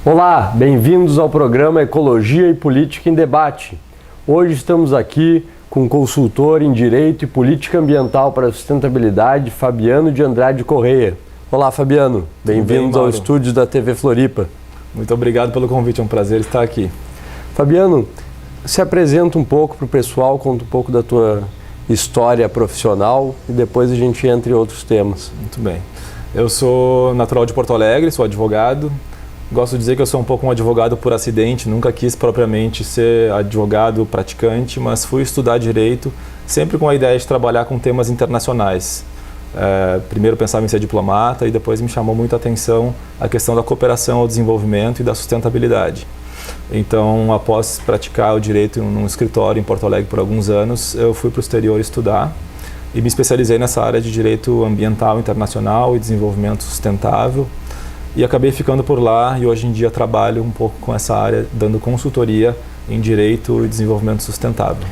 Olá, bem-vindos ao programa Ecologia e Política em Debate. Hoje estamos aqui com o consultor em Direito e Política Ambiental para a Sustentabilidade, Fabiano de Andrade Correia. Olá, Fabiano. Bem-vindos ao estúdio da TV Floripa. Muito obrigado pelo convite, é um prazer estar aqui. Fabiano, se apresenta um pouco para o pessoal, conta um pouco da tua história profissional e depois a gente entra em outros temas. Muito bem. Eu sou natural de Porto Alegre, sou advogado. Gosto de dizer que eu sou um pouco um advogado por acidente, nunca quis propriamente ser advogado praticante, mas fui estudar Direito sempre com a ideia de trabalhar com temas internacionais. Primeiro pensava em ser diplomata e depois me chamou muito a atenção a questão da cooperação ao desenvolvimento e da sustentabilidade. Então, após praticar o Direito num escritório em Porto Alegre por alguns anos, eu fui para o exterior estudar e me especializei nessa área de Direito Ambiental Internacional e Desenvolvimento Sustentável. E acabei ficando por lá e hoje em dia trabalho um pouco com essa área, dando consultoria em Direito e Desenvolvimento Sustentável.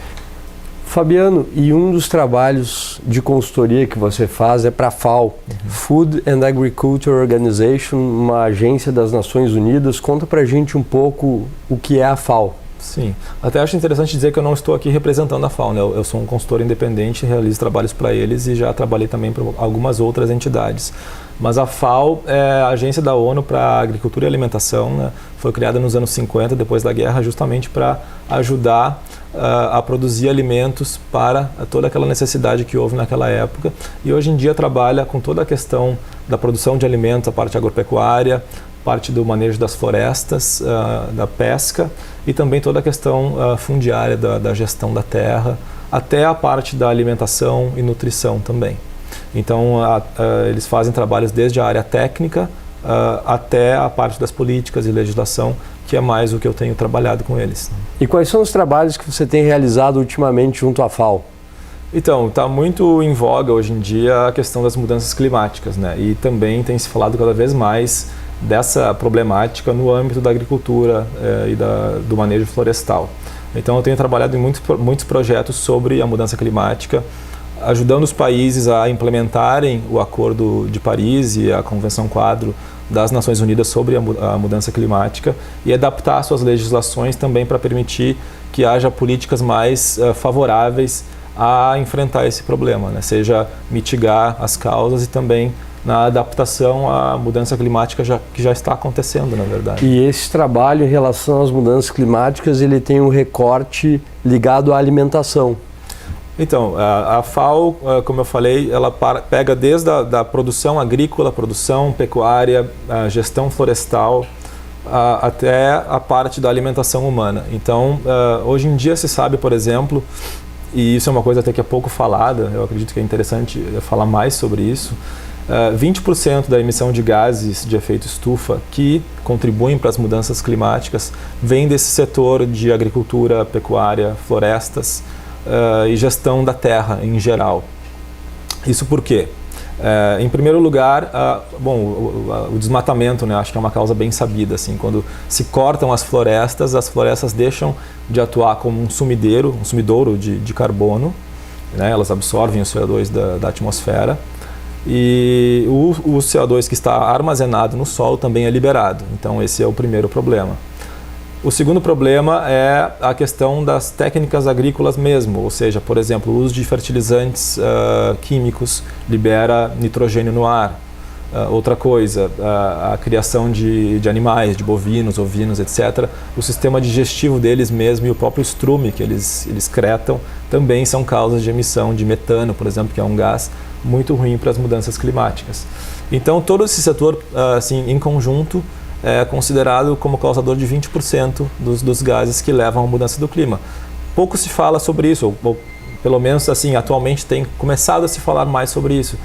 Fabiano, e um dos trabalhos de consultoria que você faz é para a FAO, Food and Agriculture Organization, uma agência das Nações Unidas. Conta para a gente um pouco o que é a FAO. Sim, até acho interessante dizer que eu não estou aqui representando a FAO, né? Eu sou um consultor independente, realizo trabalhos para eles e já trabalhei também para algumas outras entidades. Mas a FAO é a agência da ONU para Agricultura e Alimentação, né? Foi criada nos anos 50, depois da guerra, justamente para ajudar a produzir alimentos para toda aquela necessidade que houve naquela época. E hoje em dia trabalha com toda a questão da produção de alimentos, a parte agropecuária, parte do manejo das florestas, da pesca e também toda a questão fundiária da gestão da terra, até a parte da alimentação e nutrição também. Então, eles fazem trabalhos desde a área técnica até a parte das políticas e legislação, que é mais o que eu tenho trabalhado com eles. E quais são os trabalhos que você tem realizado ultimamente junto à FAO? Então, está muito em voga hoje em dia a questão das mudanças climáticas, né? E também tem se falado cada vez mais dessa problemática no âmbito da agricultura e do manejo florestal. Então, eu tenho trabalhado em muitos projetos sobre a mudança climática, ajudando os países a implementarem o Acordo de Paris e a Convenção Quadro das Nações Unidas sobre a mudança climática e adaptar suas legislações também para permitir que haja políticas mais favoráveis a enfrentar esse problema, né? Seja mitigar as causas e também na adaptação à mudança climática que já está acontecendo, na verdade. E esse trabalho em relação às mudanças climáticas, ele tem um recorte ligado à alimentação. Então, a FAO, como eu falei, ela pega desde a produção agrícola, produção pecuária, a gestão florestal, até a parte da alimentação humana. Então, hoje em dia se sabe, por exemplo, e isso é uma coisa até que é pouco falada, eu acredito que é interessante falar mais sobre isso, 20% da emissão de gases de efeito estufa que contribuem para as mudanças climáticas vem desse setor de agricultura, pecuária, florestas, e gestão da terra em geral. Isso por quê? Em primeiro lugar, o desmatamento, né, acho que é uma causa bem sabida. Assim, quando se cortam as florestas deixam de atuar como um sumidouro de carbono, né, elas absorvem o CO2 da atmosfera e o CO2 que está armazenado no solo também é liberado. Então esse é o primeiro problema. O segundo problema é a questão das técnicas agrícolas mesmo, ou seja, por exemplo, o uso de fertilizantes químicos libera nitrogênio no ar. Outra coisa, a criação de animais, de bovinos, ovinos, etc. O sistema digestivo deles mesmo e o próprio estrume que eles excretam também são causas de emissão de metano, por exemplo, que é um gás muito ruim para as mudanças climáticas. Então, todo esse setor, assim, em conjunto, é considerado como causador de 20% dos gases que levam à mudança do clima. Pouco se fala sobre isso, ou pelo menos assim, atualmente tem começado a se falar mais sobre isso.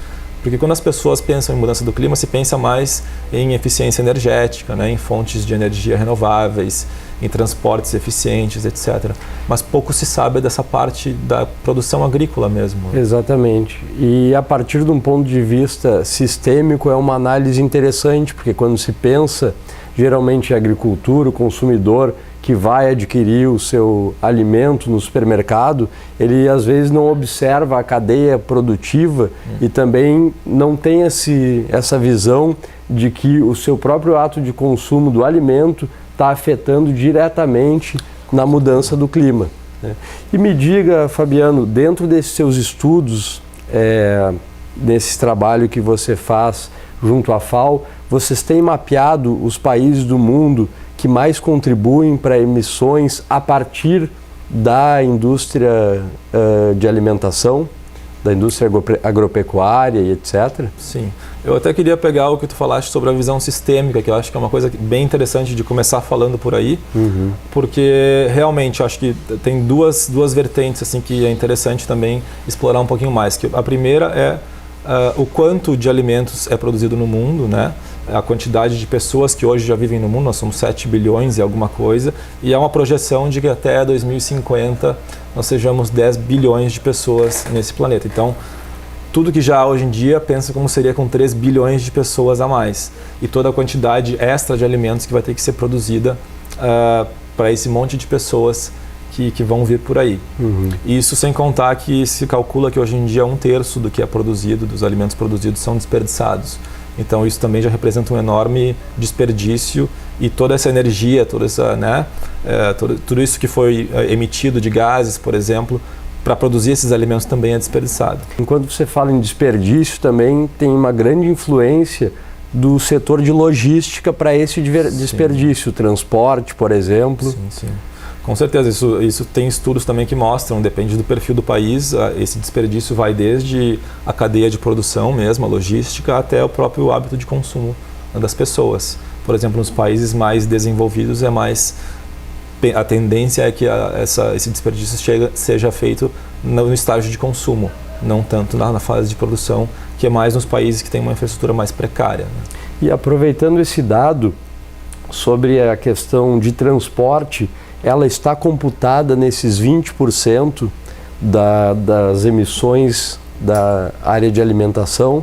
Porque quando as pessoas pensam em mudança do clima, se pensa mais em eficiência energética, né, em fontes de energia renováveis, em transportes eficientes, etc. Mas pouco se sabe dessa parte da produção agrícola mesmo. Exatamente. E a partir de um ponto de vista sistêmico é uma análise interessante, porque quando se pensa geralmente em agricultura, o consumidor que vai adquirir o seu alimento no supermercado, ele às vezes não observa a cadeia produtiva e também não tem essa visão de que o seu próprio ato de consumo do alimento está afetando diretamente na mudança do clima, né? E me diga, Fabiano, dentro desses seus estudos, nesse trabalho que você faz junto à FAO, vocês têm mapeado os países do mundo que mais contribuem para emissões a partir da indústria de alimentação, da indústria agropecuária e etc? Sim. Eu até queria pegar o que tu falaste sobre a visão sistêmica, que eu acho que é uma coisa bem interessante de começar falando por aí, porque realmente eu acho que tem duas vertentes assim, que é interessante também explorar um pouquinho mais. Que a primeira é o quanto de alimentos é produzido no mundo, né? A quantidade de pessoas que hoje já vivem no mundo, nós somos 7 bilhões e alguma coisa, e há uma projeção de que até 2050 nós sejamos 10 bilhões de pessoas nesse planeta. Então, tudo que já hoje em dia pensa como seria com 3 bilhões de pessoas a mais. E toda a quantidade extra de alimentos que vai ter que ser produzida para esse monte de pessoas que vão vir por aí. Isso sem contar que se calcula que hoje em dia 1/3 do que é produzido, dos alimentos produzidos, são desperdiçados. Então isso também já representa um enorme desperdício e toda essa energia, toda essa, né, tudo isso que foi emitido de gases, por exemplo, para produzir esses alimentos também é desperdiçado. Enquanto você fala em desperdício, também tem uma grande influência do setor de logística para esse desperdício, transporte, por exemplo. Sim, sim. Com certeza, isso tem estudos também que mostram, depende do perfil do país, esse desperdício vai desde a cadeia de produção mesmo, a logística, até o próprio hábito de consumo das pessoas. Por exemplo, nos países mais desenvolvidos a tendência é que esse desperdício seja feito no estágio de consumo, não tanto na fase de produção, que é mais nos países que têm uma infraestrutura mais precária, né? E aproveitando esse dado sobre a questão de transporte, ela está computada nesses 20% das emissões da área de alimentação?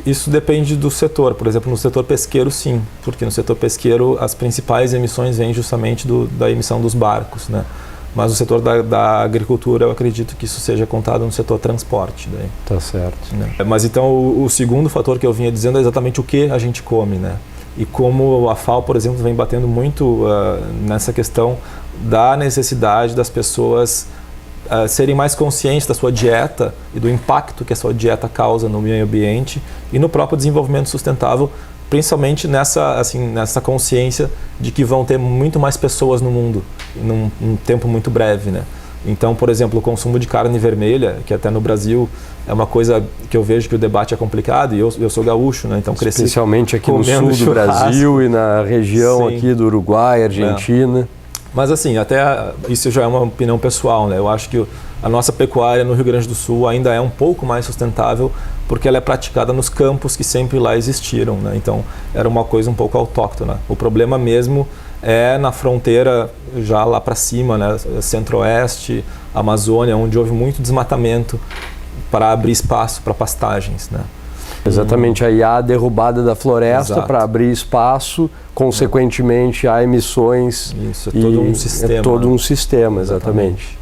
Isso depende do setor. Por exemplo, no setor pesqueiro, sim, porque no setor pesqueiro as principais emissões vêm justamente da emissão dos barcos, né? Mas no setor da agricultura, eu acredito que isso seja contado no setor transporte. Daí. Tá certo. Né? Mas então o segundo fator que eu vinha dizendo é exatamente o que a gente come, né? E como a FAO, por exemplo, vem batendo muito nessa questão da necessidade das pessoas serem mais conscientes da sua dieta e do impacto que a sua dieta causa no meio ambiente e no próprio desenvolvimento sustentável, principalmente nessa consciência de que vão ter muito mais pessoas no mundo num tempo muito breve, né? Então, por exemplo, o consumo de carne vermelha, que até no Brasil é uma coisa que eu vejo que o debate é complicado, e eu sou gaúcho, né? Então cresci especialmente aqui no sul do Brasil e na região aqui do Uruguai, Argentina. Mas assim, até isso já é uma opinião pessoal, né? Eu acho que a nossa pecuária no Rio Grande do Sul ainda é um pouco mais sustentável porque ela é praticada nos campos que sempre lá existiram, né? Então era uma coisa um pouco autóctona. O problema mesmo é na fronteira já lá para cima, né? Centro-Oeste, Amazônia, onde houve muito desmatamento para abrir espaço para pastagens, né? Exatamente, aí há a derrubada da floresta para abrir espaço, consequentemente há emissões. Isso, é todo um sistema. É todo um sistema, exatamente.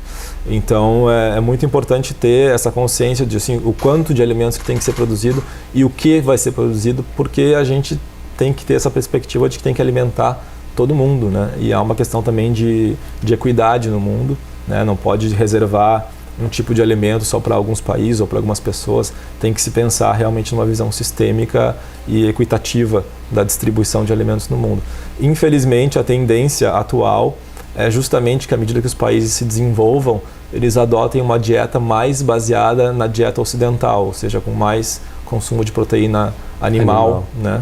Então é muito importante ter essa consciência de assim, o quanto de alimentos que tem que ser produzido e o que vai ser produzido, porque a gente tem que ter essa perspectiva de que tem que alimentar todo mundo, né? E há uma questão também de equidade no mundo, né? Não pode reservar um tipo de alimento só para alguns países ou para algumas pessoas, tem que se pensar realmente numa visão sistêmica e equitativa da distribuição de alimentos no mundo. Infelizmente, a tendência atual é justamente que à medida que os países se desenvolvam, eles adotem uma dieta mais baseada na dieta ocidental, ou seja, com mais consumo de proteína animal. Né?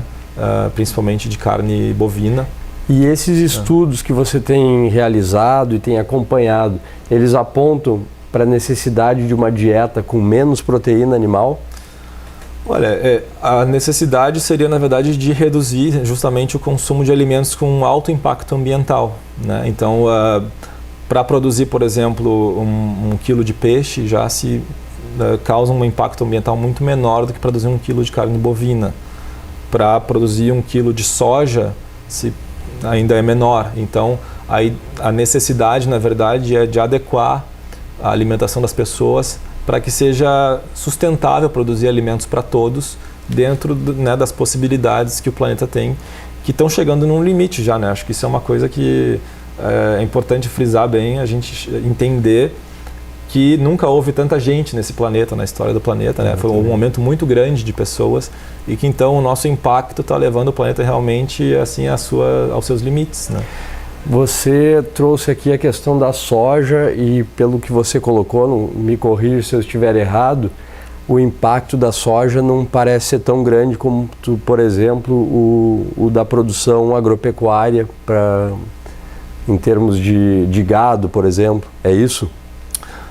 Principalmente de carne bovina. E esses estudos que você tem realizado e tem acompanhado, eles apontam para a necessidade de uma dieta com menos proteína animal? Olha, a necessidade seria, na verdade, de reduzir justamente o consumo de alimentos com alto impacto ambiental, né? Então, para produzir, por exemplo, um quilo de peixe, já se causa um impacto ambiental muito menor do que produzir 1 quilo de carne bovina. Para produzir 1 quilo de soja, ainda é menor. Então, Aí a necessidade, na verdade, é de adequar a alimentação das pessoas para que seja sustentável produzir alimentos para todos dentro das possibilidades que o planeta tem, que estão chegando num limite já, né? Acho que isso é uma coisa que é importante frisar bem, a gente entender que nunca houve tanta gente nesse planeta, na história do planeta, né? Foi um aumento muito grande de pessoas e que então o nosso impacto está levando o planeta realmente assim aos seus limites, né? Você trouxe aqui a questão da soja e, pelo que você colocou, não me corrija se eu estiver errado, o impacto da soja não parece ser tão grande como, por exemplo, o da produção agropecuária em termos de gado, por exemplo. É isso?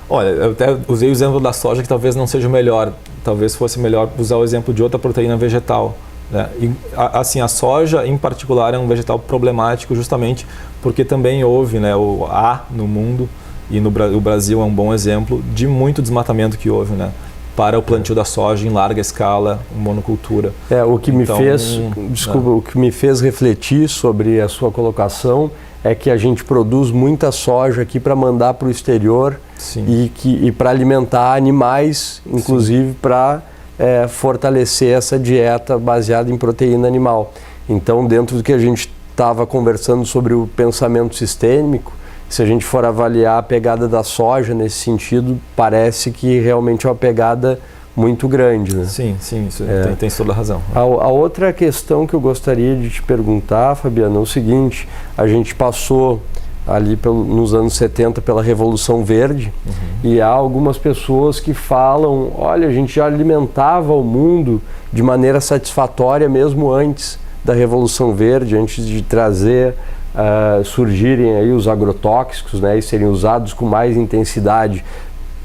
Olha, eu até usei o exemplo da soja, que talvez não seja o melhor. Talvez fosse melhor usar o exemplo de outra proteína vegetal, né? E, assim, a soja, em particular, é um vegetal problemático justamente porque também houve, né, no mundo, e o Brasil é um bom exemplo, de muito desmatamento que houve, né, para o plantio da soja em larga escala, em monocultura. O que o que me fez refletir sobre a sua colocação é que a gente produz muita soja aqui para mandar para o exterior. Sim. E para alimentar animais, inclusive para fortalecer essa dieta baseada em proteína animal. Então, dentro do que a gente estava conversando sobre o pensamento sistêmico, se a gente for avaliar a pegada da soja nesse sentido, parece que realmente é uma pegada muito grande, né? Sim, isso tem toda a razão. A outra questão que eu gostaria de te perguntar, Fabiana, é o seguinte: a gente passou ali nos anos 70 pela Revolução Verde, e há algumas pessoas que falam, olha, a gente já alimentava o mundo de maneira satisfatória mesmo antes da Revolução Verde, antes de surgirem aí os agrotóxicos, né, e serem usados com mais intensidade.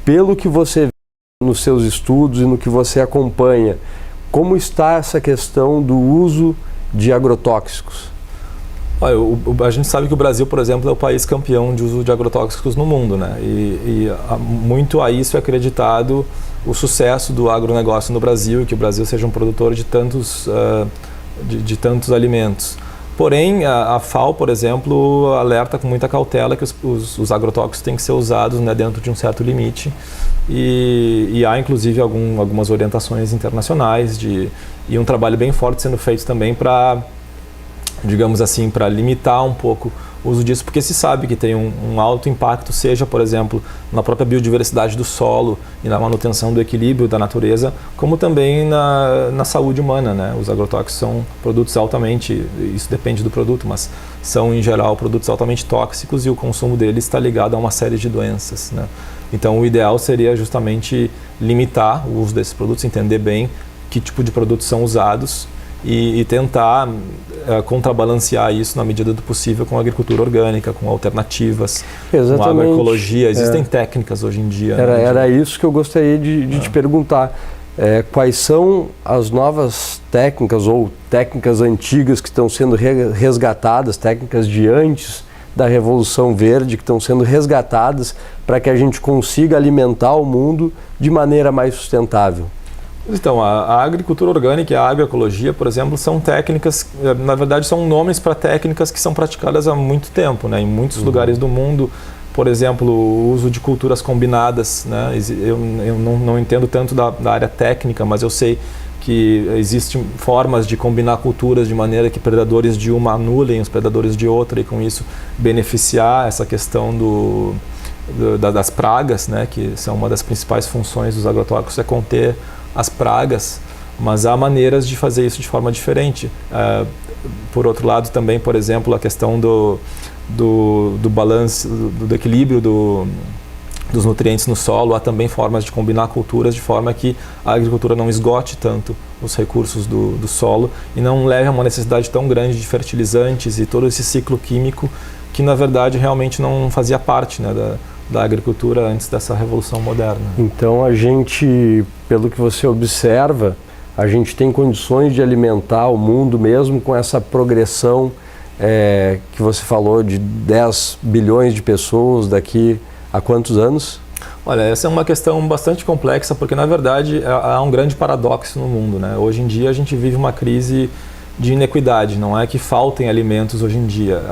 Pelo que você vê nos seus estudos e no que você acompanha, como está essa questão do uso de agrotóxicos? Olha, a gente sabe que o Brasil, por exemplo, é o país campeão de uso de agrotóxicos no mundo, né? E muito a isso é acreditado o sucesso do agronegócio no Brasil, e que o Brasil seja um produtor de tantos alimentos. Porém, a FAO, por exemplo, alerta com muita cautela que os agrotóxicos têm que ser usados, né, dentro de um certo limite. E há, inclusive, algumas orientações internacionais e um trabalho bem forte sendo feito também para, digamos assim, para limitar um pouco o uso disso, porque se sabe que tem um alto impacto, seja, por exemplo, na própria biodiversidade do solo e na manutenção do equilíbrio da natureza, como também na saúde humana, né? Os agrotóxicos são produtos altamente, isso depende do produto, mas são, em geral, produtos altamente tóxicos, e o consumo deles está ligado a uma série de doenças, né? Então, o ideal seria justamente limitar o uso desses produtos, entender bem que tipo de produtos são usados e tentar contrabalancear isso na medida do possível com a agricultura orgânica, com alternativas, exatamente, com a agroecologia. Existem técnicas hoje em dia. Era isso que eu gostaria de te perguntar. Quais são as novas técnicas ou técnicas antigas que estão sendo resgatadas, técnicas de antes da Revolução Verde, que estão sendo resgatadas para que a gente consiga alimentar o mundo de maneira mais sustentável? Então, a agricultura orgânica e a agroecologia, por exemplo, são técnicas, na verdade são nomes para técnicas que são praticadas há muito tempo, né? Em muitos lugares do mundo. Por exemplo, o uso de culturas combinadas, né? Eu não entendo tanto da área técnica, mas eu sei que existem formas de combinar culturas de maneira que predadores de uma anulem os predadores de outra, e com isso beneficiar essa questão das pragas, né? Que são uma das principais funções dos agrotóxicos, é conter as pragas, mas há maneiras de fazer isso de forma diferente. Por outro lado, também, por exemplo, a questão do balanço, do equilíbrio dos nutrientes no solo, há também formas de combinar culturas de forma que a agricultura não esgote tanto os recursos do solo e não leve a uma necessidade tão grande de fertilizantes e todo esse ciclo químico que, na verdade, realmente não fazia parte, né, da agricultura antes dessa revolução moderna. Então, a gente, pelo que você observa, a gente tem condições de alimentar o mundo mesmo com essa progressão que você falou de 10 bilhões de pessoas daqui a quantos anos? Olha, essa é uma questão bastante complexa, porque, na verdade, há um grande paradoxo no mundo, né? Hoje em dia, a gente vive uma crise de inequidade. Não é que faltem alimentos hoje em dia.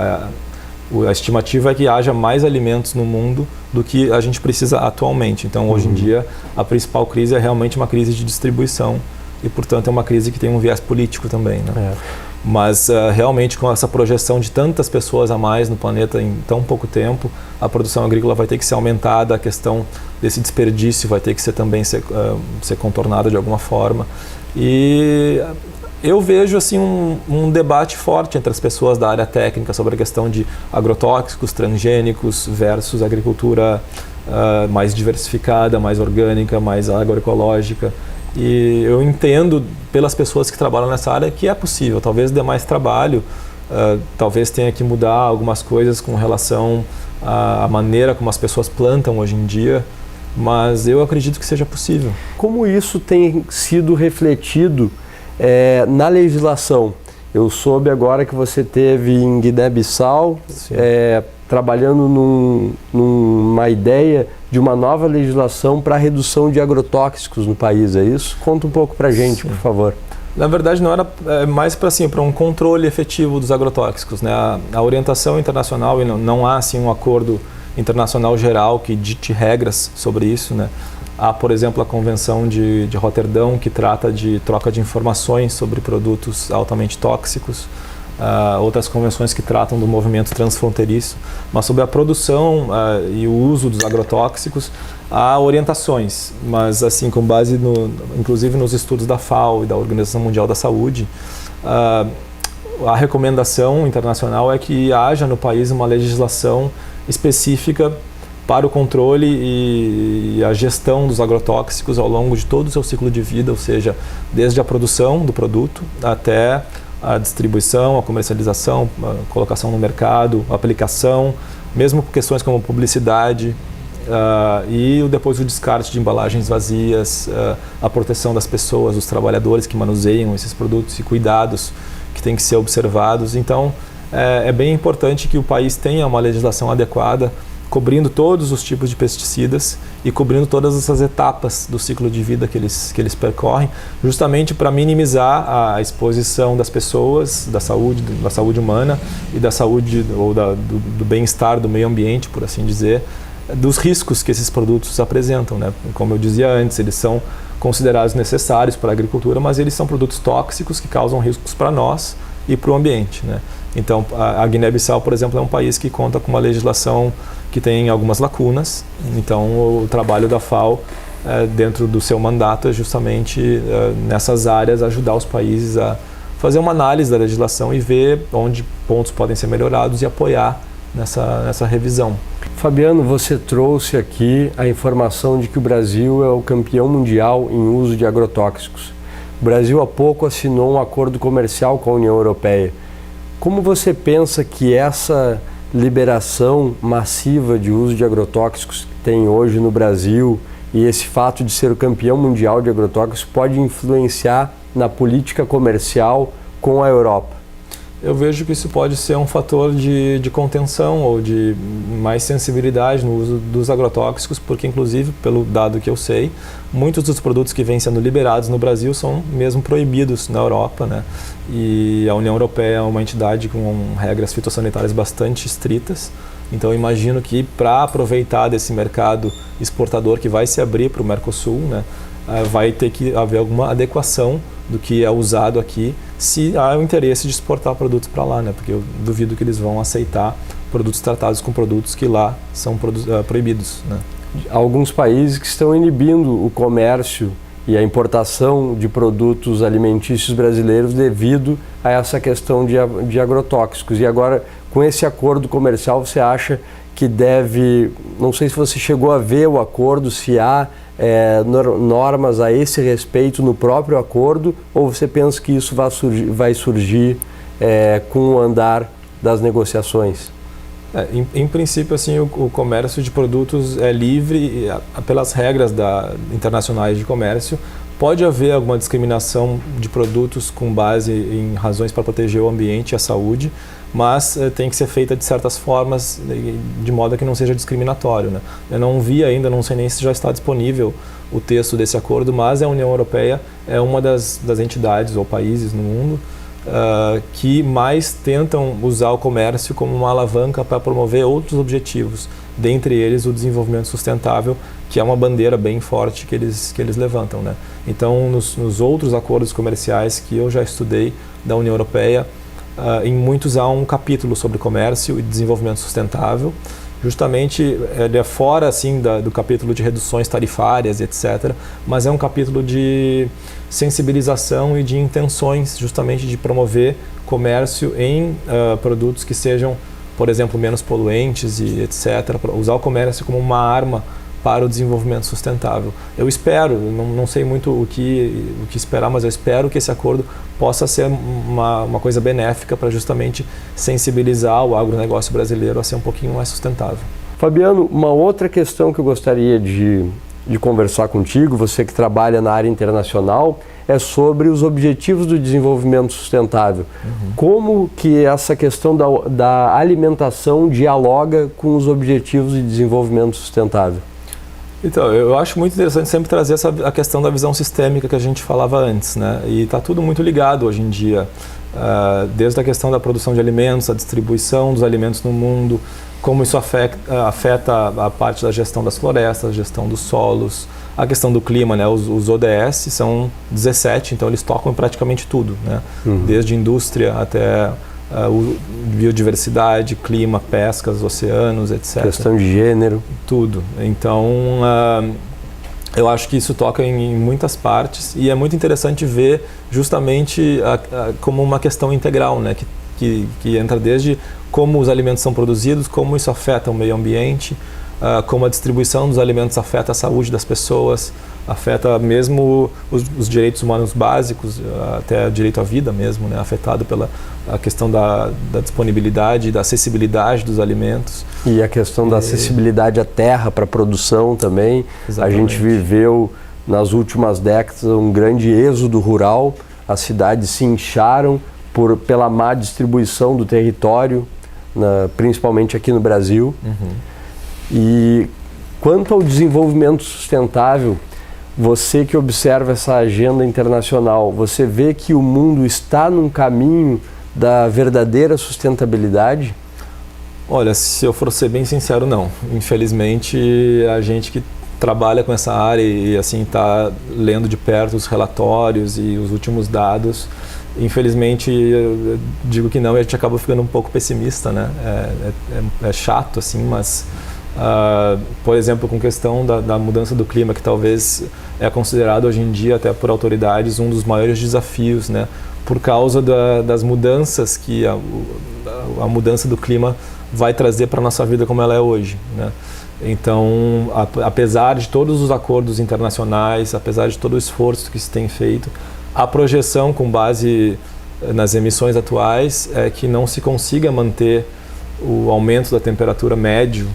A estimativa é que haja mais alimentos no mundo do que a gente precisa atualmente. Então, hoje em dia, a principal crise é realmente uma crise de distribuição e, portanto, é uma crise que tem um viés político também, né? Mas, realmente, com essa projeção de tantas pessoas a mais no planeta em tão pouco tempo, a produção agrícola vai ter que ser aumentada, a questão desse desperdício vai ter que ser também ser contornada de alguma forma. E eu vejo assim um debate forte entre as pessoas da área técnica sobre a questão de agrotóxicos, transgênicos versus agricultura mais diversificada, mais orgânica, mais agroecológica. E eu entendo pelas pessoas que trabalham nessa área que é possível, talvez dê mais trabalho, talvez tenha que mudar algumas coisas com relação à maneira como as pessoas plantam hoje em dia, mas eu acredito que seja possível. Como isso tem sido refletido na legislação? Eu soube agora que você teve em Guiné-Bissau trabalhando numa ideia de uma nova legislação para a redução de agrotóxicos no país, é isso? Conta um pouco para a gente, por favor. Na verdade, não era mais para um controle efetivo dos agrotóxicos, né? A orientação internacional, e não há assim, um acordo internacional geral que dite regras sobre isso, né? Há, por exemplo, a Convenção de Roterdão, que trata de troca de informações sobre produtos altamente tóxicos. Outras convenções que tratam do movimento transfronteiriço. Mas sobre a produção e o uso dos agrotóxicos, há orientações. Mas, assim, com base, inclusive, nos estudos da FAO e da Organização Mundial da Saúde, a recomendação internacional é que haja no país uma legislação específica para o controle e a gestão dos agrotóxicos ao longo de todo o seu ciclo de vida, ou seja, desde a produção do produto até a distribuição, a comercialização, a colocação no mercado, a aplicação, mesmo por questões como publicidade e depois o descarte de embalagens vazias, a proteção das pessoas, dos trabalhadores que manuseiam esses produtos e cuidados que têm que ser observados. Então, é bem importante que o país tenha uma legislação adequada, cobrindo todos os tipos de pesticidas e cobrindo todas essas etapas do ciclo de vida que eles percorrem, justamente para minimizar a exposição das pessoas, da saúde humana e da saúde ou do bem-estar do meio ambiente, por assim dizer, dos riscos que esses produtos apresentam, né? Como eu dizia antes, eles são considerados necessários para a agricultura, mas eles são produtos tóxicos que causam riscos para nós e para o ambiente, né? Então, a Guiné-Bissau, por exemplo, é um país que conta com uma legislação que tem algumas lacunas. Então, o trabalho da FAO, dentro do seu mandato, é justamente nessas áreas ajudar os países a fazer uma análise da legislação e ver onde pontos podem ser melhorados e apoiar nessa revisão. Fabiano, você trouxe aqui a informação de que o Brasil é o campeão mundial em uso de agrotóxicos. O Brasil há pouco assinou um acordo comercial com a União Europeia. Como você pensa que essa liberação massiva de uso de agrotóxicos que tem hoje no Brasil e esse fato de ser o campeão mundial de agrotóxicos pode influenciar na política comercial com a Europa? Eu vejo que isso pode ser um fator de contenção ou de mais sensibilidade no uso dos agrotóxicos, porque, inclusive, pelo dado que eu sei, muitos dos produtos que vêm sendo liberados no Brasil são mesmo proibidos na Europa, né? E a União Europeia é uma entidade com regras fitossanitárias bastante estritas. Então, eu imagino que para aproveitar desse mercado exportador que vai se abrir para o Mercosul, né, vai ter que haver alguma adequação do que é usado aqui, se há o interesse de exportar produtos para lá, né? Porque eu duvido que eles vão aceitar produtos tratados com produtos que lá são proibidos, né? Alguns países que estão inibindo o comércio e a importação de produtos alimentícios brasileiros devido a essa questão de agrotóxicos. E agora, com esse acordo comercial, você acha que deve... Não sei se você chegou a ver o acordo, se há normas a esse respeito no próprio acordo, ou você pensa que isso vai surgir com o andar das negociações? Em princípio, assim, o comércio de produtos é livre pelas regras internacionais de comércio. Pode haver alguma discriminação de produtos com base em razões para proteger o ambiente e a saúde, mas tem que ser feita de certas formas, de modo que não seja discriminatório, né? Eu não vi ainda, não sei nem se já está disponível o texto desse acordo, mas a União Europeia é uma das entidades ou países no mundo que mais tentam usar o comércio como uma alavanca para promover outros objetivos, dentre eles o desenvolvimento sustentável, que é uma bandeira bem forte que eles levantam, né? Então, nos outros acordos comerciais que eu já estudei da União Europeia, em muitos há um capítulo sobre comércio e desenvolvimento sustentável. Justamente, ele é fora assim, do capítulo de reduções tarifárias, etc., mas é um capítulo de sensibilização e de intenções, justamente de promover comércio em produtos que sejam, por exemplo, menos poluentes e etc., para usar o comércio como uma arma para o desenvolvimento sustentável. Eu espero, não sei muito o que esperar, mas eu espero que esse acordo possa ser uma coisa benéfica para justamente sensibilizar o agronegócio brasileiro a ser um pouquinho mais sustentável. Fabiano, uma outra questão que eu gostaria de conversar contigo, você que trabalha na área internacional, é sobre os objetivos do desenvolvimento sustentável. Como que essa questão da alimentação dialoga com os objetivos de desenvolvimento sustentável? Então, eu acho muito interessante sempre trazer a questão da visão sistêmica que a gente falava antes, né? E está tudo muito ligado hoje em dia, desde a questão da produção de alimentos, a distribuição dos alimentos no mundo, como isso afeta a parte da gestão das florestas, a gestão dos solos, a questão do clima, né? Os ODS são 17, então eles tocam em praticamente tudo, né? Desde indústria até biodiversidade, clima, pescas, oceanos, etc. Questão de gênero. Tudo. Então, eu acho que isso toca em muitas partes e é muito interessante ver justamente como uma questão integral, né? Que entra desde como os alimentos são produzidos, como isso afeta o meio ambiente, como a distribuição dos alimentos afeta a saúde das pessoas, afeta mesmo os direitos humanos básicos, até o direito à vida mesmo, né? Afetado pela a questão da disponibilidade, da acessibilidade dos alimentos. E a questão da acessibilidade à terra para a produção também. Exatamente. A gente viveu nas últimas décadas um grande êxodo rural, as cidades se incharam pela má distribuição do território, principalmente aqui no Brasil. E quanto ao desenvolvimento sustentável, você que observa essa agenda internacional, você vê que o mundo está num caminho da verdadeira sustentabilidade? Olha, se eu for ser bem sincero, não. Infelizmente, a gente que trabalha com essa área e assim está lendo de perto os relatórios e os últimos dados, infelizmente eu digo que não, e a gente acaba ficando um pouco pessimista, né? É chato assim, mas por exemplo, com questão da mudança do clima, que talvez é considerado hoje em dia até por autoridades um dos maiores desafios, né? Por causa das mudanças que a mudança do clima vai trazer para a nossa vida como ela é hoje, né? Então, apesar de todos os acordos internacionais, apesar de todo o esforço que se tem feito, a projeção com base nas emissões atuais é que não se consiga manter o aumento da temperatura médio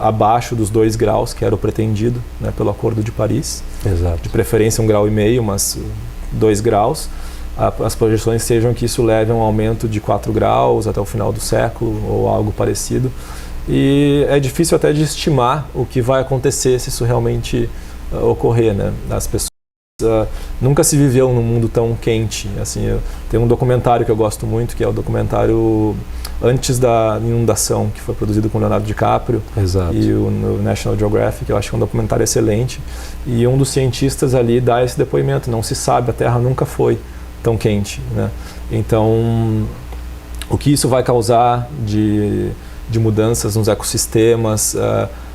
abaixo dos 2 graus, que era o pretendido, né, pelo Acordo de Paris. Exato. De preferência 1,5 graus, mas 2 graus. As projeções sejam que isso leve a um aumento de 4 graus até o final do século, ou algo parecido. E é difícil até de estimar o que vai acontecer se isso realmente ocorrer, né? As pessoas nunca se viveu num mundo tão quente. Assim, tem um documentário que eu gosto muito, que é o documentário Antes da Inundação, que foi produzido com Leonardo DiCaprio. Exato. E no National Geographic. Eu acho que é um documentário excelente. E um dos cientistas ali dá esse depoimento. Não se sabe, a Terra nunca foi tão quente, né? Então, o que isso vai causar de mudanças nos ecossistemas,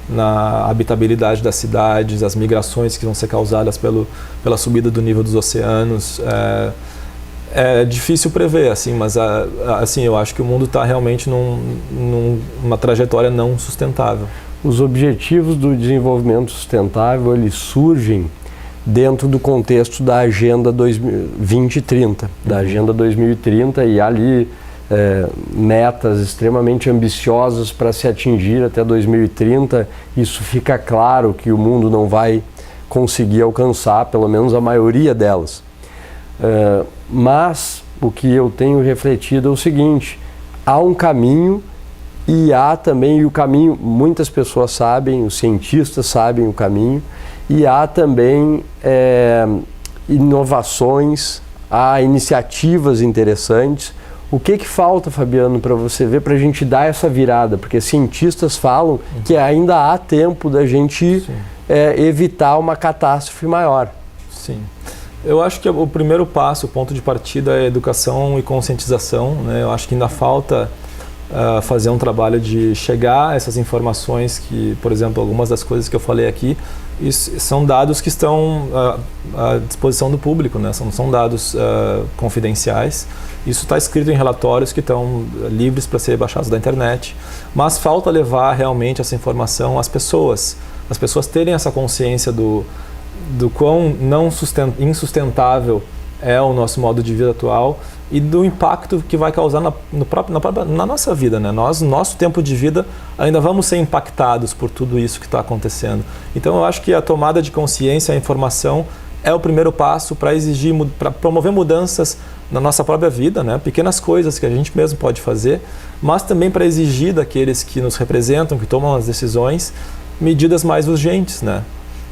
na habitabilidade das cidades, as migrações que vão ser causadas pela subida do nível dos oceanos, é difícil prever, assim, mas assim, eu acho que o mundo está realmente numa trajetória não sustentável. Os objetivos do desenvolvimento sustentável, eles surgem dentro do contexto da Agenda 2030, da Agenda 2030, e ali metas extremamente ambiciosas para se atingir até 2030. Isso fica claro que o mundo não vai conseguir alcançar, pelo menos a maioria delas. Mas o que eu tenho refletido é o seguinte: há um caminho, e há também o caminho, muitas pessoas sabem, os cientistas sabem o caminho, e há também inovações, há iniciativas interessantes. O que falta, Fabiano, para você ver, para a gente dar essa virada? Porque cientistas falam que ainda há tempo da gente evitar uma catástrofe maior. Sim. Eu acho que o primeiro passo, o ponto de partida é educação e conscientização, né? Eu acho que ainda falta fazer um trabalho de chegar a essas informações que, por exemplo, algumas das coisas que eu falei aqui, são dados que estão à disposição do público, né? São dados confidenciais. Isso está escrito em relatórios que estão livres para ser baixados da internet, mas falta levar realmente essa informação às pessoas. As pessoas terem essa consciência do quão insustentável é o nosso modo de vida atual e do impacto que vai causar na nossa vida, né? Nós, no nosso tempo de vida, ainda vamos ser impactados por tudo isso que está acontecendo. Então, eu acho que a tomada de consciência, a informação, é o primeiro passo para exigir, para promover mudanças na nossa própria vida, né? Pequenas coisas que a gente mesmo pode fazer, mas também para exigir daqueles que nos representam, que tomam as decisões, medidas mais urgentes, né?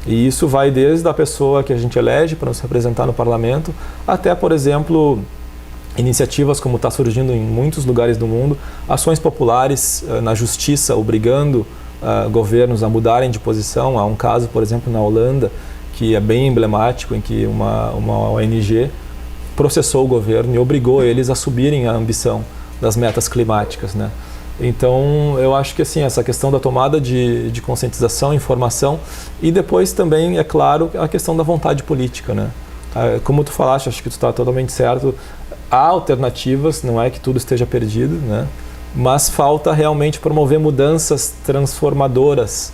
E isso vai desde a pessoa que a gente elege para nos representar no parlamento, até, por exemplo, iniciativas como está surgindo em muitos lugares do mundo, ações populares na justiça, obrigando governos a mudarem de posição. Há um caso, por exemplo, na Holanda, que é bem emblemático, em que uma ONG processou o governo e obrigou eles a subirem a ambição das metas climáticas, né? Então, eu acho que assim, essa questão da tomada de conscientização, informação e depois também, é claro, a questão da vontade política, né? Como tu falaste, acho que tu está totalmente certo, há alternativas, não é que tudo esteja perdido, né? Mas falta realmente promover mudanças transformadoras.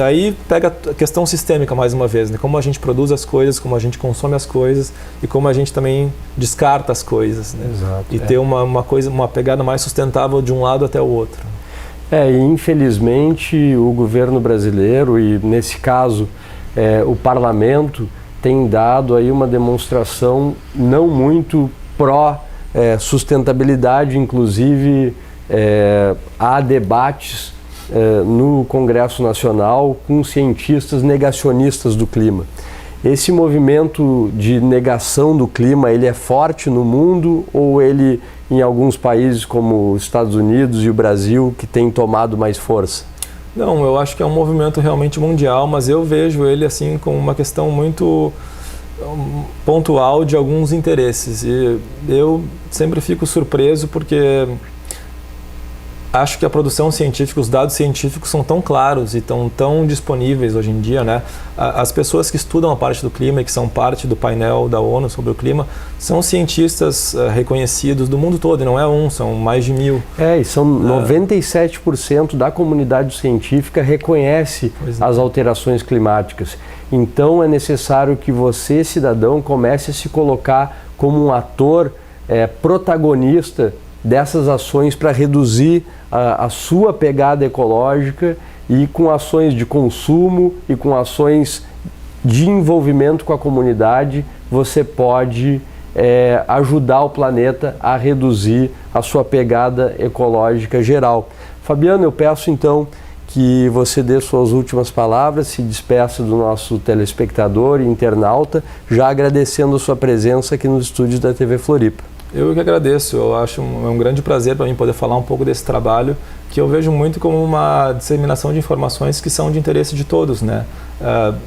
Aí pega a questão sistêmica mais uma vez, né? Como a gente produz as coisas, como a gente consome as coisas e como a gente também descarta as coisas, né? Exato, e ter uma pegada mais sustentável de um lado até o outro. E infelizmente o governo brasileiro e nesse caso o parlamento tem dado aí uma demonstração não muito pró sustentabilidade, inclusive há debates no Congresso Nacional com cientistas negacionistas do clima. Esse movimento de negação do clima, ele é forte no mundo ou ele, em alguns países como os Estados Unidos e o Brasil, que tem tomado mais força? Não, eu acho que é um movimento realmente mundial, mas eu vejo ele assim como uma questão muito pontual de alguns interesses. E eu sempre fico surpreso porque acho que a produção científica, os dados científicos são tão claros e tão disponíveis hoje em dia, né? As pessoas que estudam a parte do clima e que são parte do painel da ONU sobre o clima são cientistas reconhecidos do mundo todo, e não é são mais de 1000. E são 97% da comunidade científica reconhece as alterações climáticas. Então é necessário que você, cidadão, comece a se colocar como um ator protagonista dessas ações para reduzir a sua pegada ecológica e com ações de consumo e com ações de envolvimento com a comunidade, você pode ajudar o planeta a reduzir a sua pegada ecológica geral. Fabiano, eu peço então que você dê suas últimas palavras, se despeça do nosso telespectador e internauta, já agradecendo a sua presença aqui nos estúdios da TV Floripa. Eu que agradeço, eu acho um grande prazer para mim poder falar um pouco desse trabalho, que eu vejo muito como uma disseminação de informações que são de interesse de todos, né?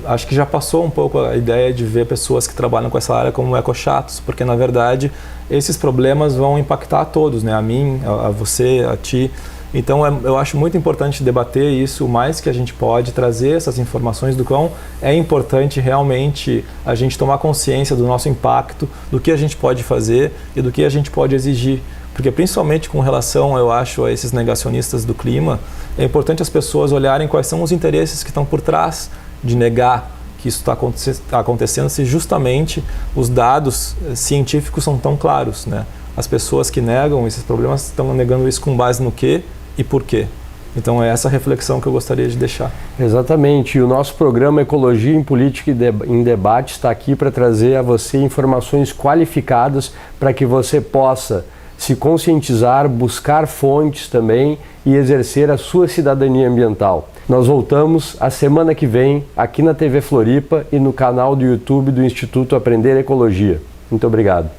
Acho que já passou um pouco a ideia de ver pessoas que trabalham com essa área como ecochatos, porque na verdade esses problemas vão impactar a todos, né? A mim, a você, a ti. Então eu acho muito importante debater isso o mais que a gente pode, trazer essas informações do quão é importante realmente a gente tomar consciência do nosso impacto, do que a gente pode fazer e do que a gente pode exigir. Porque principalmente com relação, eu acho, a esses negacionistas do clima, é importante as pessoas olharem quais são os interesses que estão por trás de negar que isso está acontecendo, se justamente os dados científicos são tão claros, né? As pessoas que negam esses problemas estão negando isso com base no quê e por quê. Então é essa reflexão que eu gostaria de deixar. Exatamente. E o nosso programa Ecologia em Política em Debate está aqui para trazer a você informações qualificadas para que você possa se conscientizar, buscar fontes também e exercer a sua cidadania ambiental. Nós voltamos a semana que vem aqui na TV Floripa e no canal do YouTube do Instituto Aprender Ecologia. Muito obrigado.